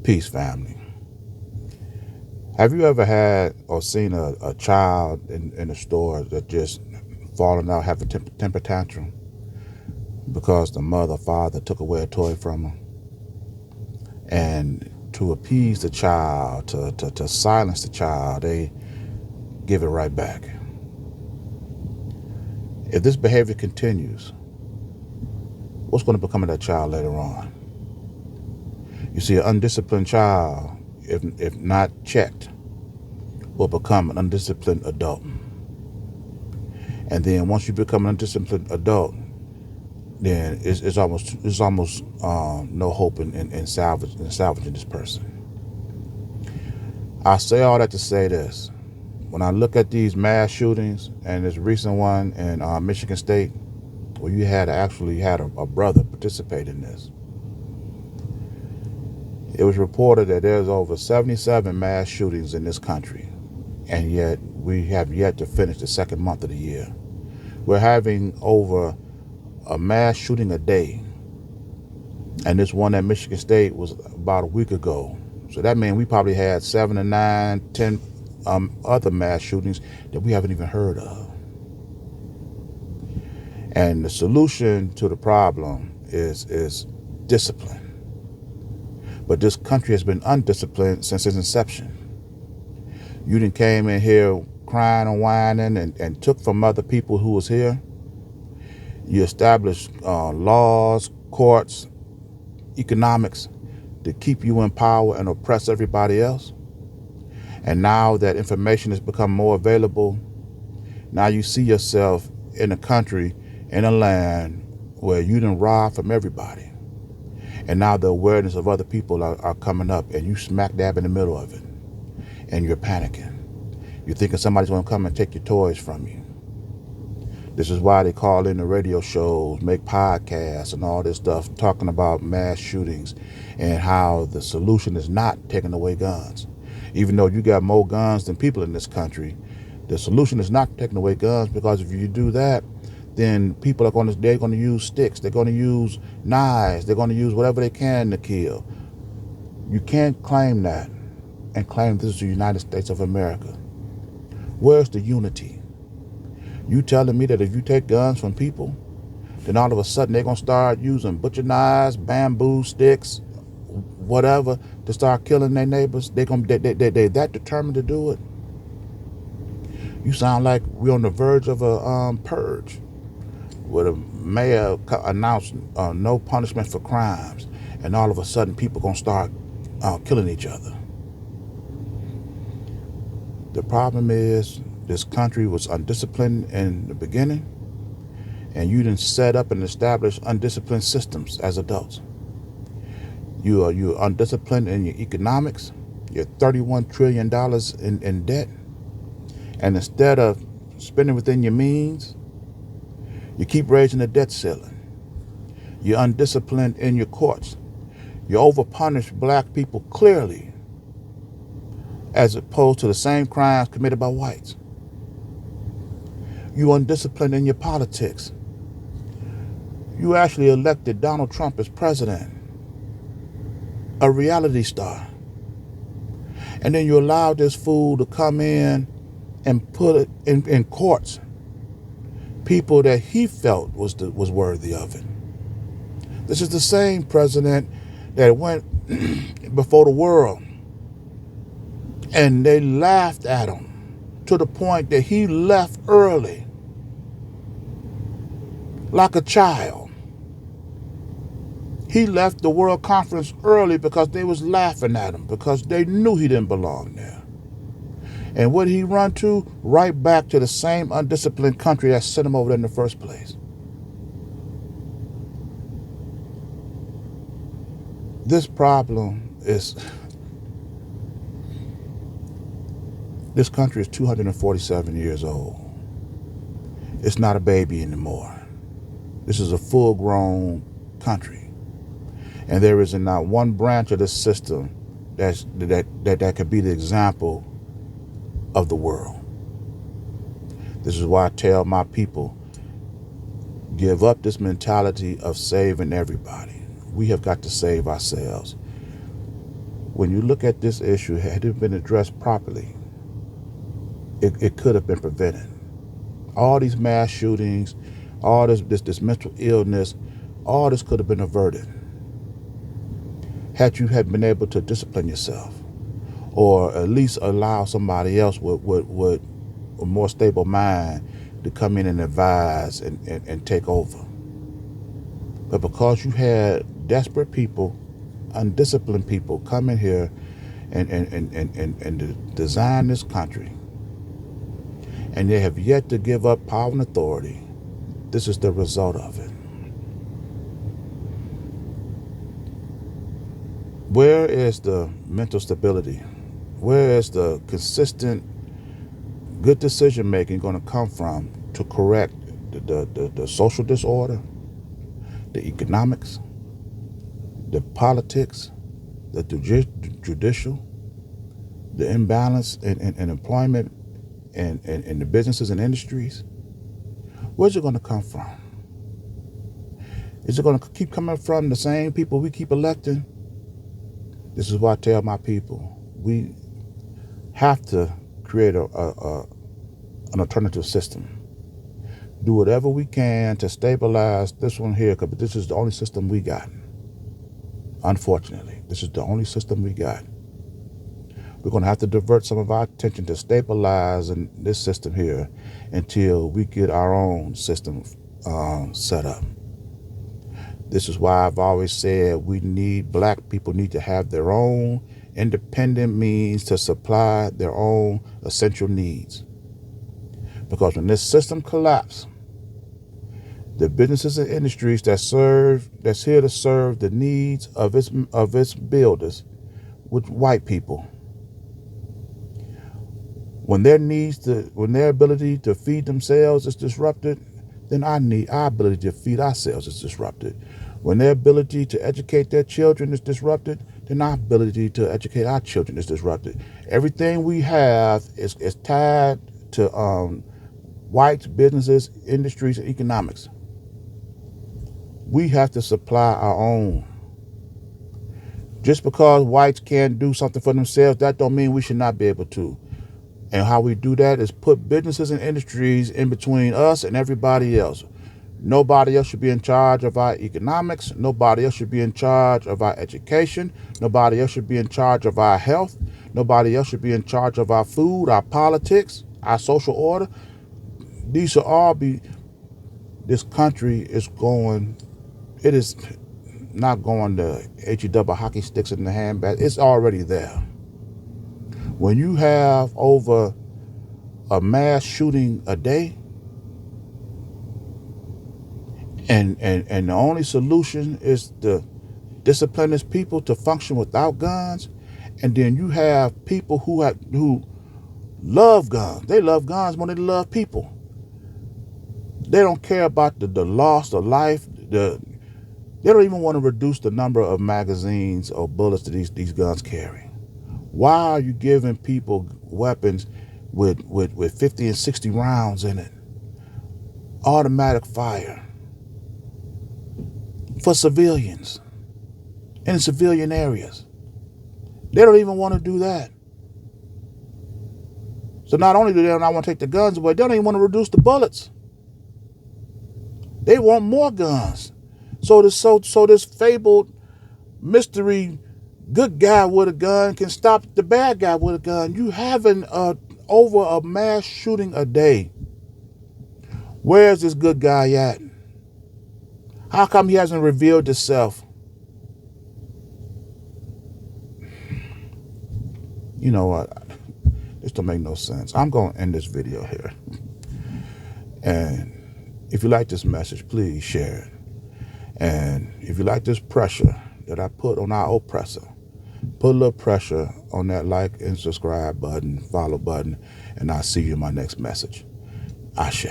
Peace, family. Have you ever had or seen a child in the store that just falling out, have a temper tantrum because the mother or father took away a toy from them? And to appease the child, to silence the child, they give it right back. If this behavior continues, what's going to become of that child later on? You see, an undisciplined child, if not checked, will become an undisciplined adult. And then once you become an undisciplined adult, then it's almost no hope in salvaging this person. I say all that to say this: when I look at these mass shootings and this recent one in Michigan State, where you actually had a brother participate in this, it was reported that there's over 77 mass shootings in this country, and yet we have yet to finish the second month of the year. We're having over a mass shooting a day, and this one at Michigan State was about a week ago. So that means we probably had 7 to 9, 10 other mass shootings that we haven't even heard of. And the solution to the problem is discipline. But this country has been undisciplined since its inception. You done came in here crying and whining and took from other people who was here. You established laws, courts, economics to keep you in power and oppress everybody else. And now that information has become more available, now you see yourself in a country, in a land where you done rob from everybody. And now the awareness of other people are coming up, and you smack dab in the middle of it. And you're panicking. You're thinking somebody's going to come and take your toys from you. This is why they call in the radio shows, make podcasts and all this stuff, talking about mass shootings and how the solution is not taking away guns. Even though you got more guns than people in this country, the solution is not taking away guns, because if you do that, then people they're going to use sticks, they're going to use knives, they're going to use whatever they can to kill. You can't claim that and claim this is the United States of America. Where's the unity? You telling me that if you take guns from people, then all of a sudden they're going to start using butcher knives, bamboo sticks, whatever, to start killing their neighbors? They're that determined to do it? You sound like we're on the verge of a purge, where the mayor announced no punishment for crimes, and all of a sudden people going to start killing each other. The problem is this country was undisciplined in the beginning, and you didn't set up and establish undisciplined systems as adults. You're undisciplined in your economics. You're $31 trillion in debt, and instead of spending within your means, you keep raising the debt ceiling. You're undisciplined in your courts. You overpunish black people clearly, as opposed to the same crimes committed by whites. You're undisciplined in your politics. You actually elected Donald Trump as president, a reality star. And then you allowed this fool to come in and put it in courts, people that he felt was worthy of it. This is the same president that went before the world, and they laughed at him to the point that he left early, like a child. He left the World Conference early because they was laughing at him, because they knew he didn't belong there. And what he run to? Right back to the same undisciplined country that sent him over there in the first place. This problem is, this country is 247 years old. It's not a baby anymore. This is a full-grown country. And there is not one branch of this system that could be the example of the world. This is why I tell my people, give up this mentality of saving everybody. We have got to save ourselves. when you look at this issue, had it been addressed properly, it could have been prevented. All these mass shootings, all this mental illness, all this could have been averted had you had been able to discipline yourself, or at least allow somebody else with a more stable mind to come in and advise and take over. But because you had desperate people, undisciplined people come in here and design this country, and they have yet to give up power and authority, this is the result of it. Where is the mental stability? Where is the consistent good decision making going to come from to correct the social disorder, the economics, the politics, the judicial, the imbalance in employment and the businesses and industries? Where's it going to come from? Is it going to keep coming from the same people we keep electing? This is why I tell my people, we have to create an alternative system. Do whatever we can to stabilize this one here, because this is the only system we got. Unfortunately, this is the only system we got. We're going to have to divert some of our attention to stabilizing this system here until we get our own system set up. This is why I've always said black people need to have their own independent means to supply their own essential needs. Because when this system collapses, the businesses and industries that's here to serve the needs of its builders with white people, when their ability to feed themselves is disrupted, then our ability to feed ourselves is disrupted. When their ability to educate their children is disrupted, then our ability to educate our children is disrupted. Everything we have is tied to white businesses, industries, and economics. We have to supply our own. Just because whites can't do something for themselves, that don't mean we should not be able to. And how we do that is put businesses and industries in between us and everybody else. Nobody else should be in charge of our economics. Nobody else should be in charge of our education. Nobody else should be in charge of our health. Nobody else should be in charge of our food, our politics, our social order. These should all be, this country is going, it is not going to HE-double hockey sticks in the handbag. It's already there. When you have over a mass shooting a day, and the only solution is to discipline these people to function without guns, and then you have people who love guns. They love guns more than they love people. They don't care about the loss of life. They don't even want to reduce the number of magazines or bullets that these guns carry. Why are you giving people weapons with 50 and 60 rounds in it? Automatic fire. For civilians. In civilian areas. They don't even want to do that. So not only do they not want to take the guns away, they don't even want to reduce the bullets. They want more guns. So this fabled mystery good guy with a gun can stop the bad guy with a gun. You having over a mass shooting a day. Where's this good guy at? How come he hasn't revealed himself? You know what? This don't make no sense. I'm going to end this video here. And if you like this message, please share it. And if you like this pressure that I put on our oppressor, put a little pressure on that like and subscribe button, follow button, and I'll see you in my next message. Ashe.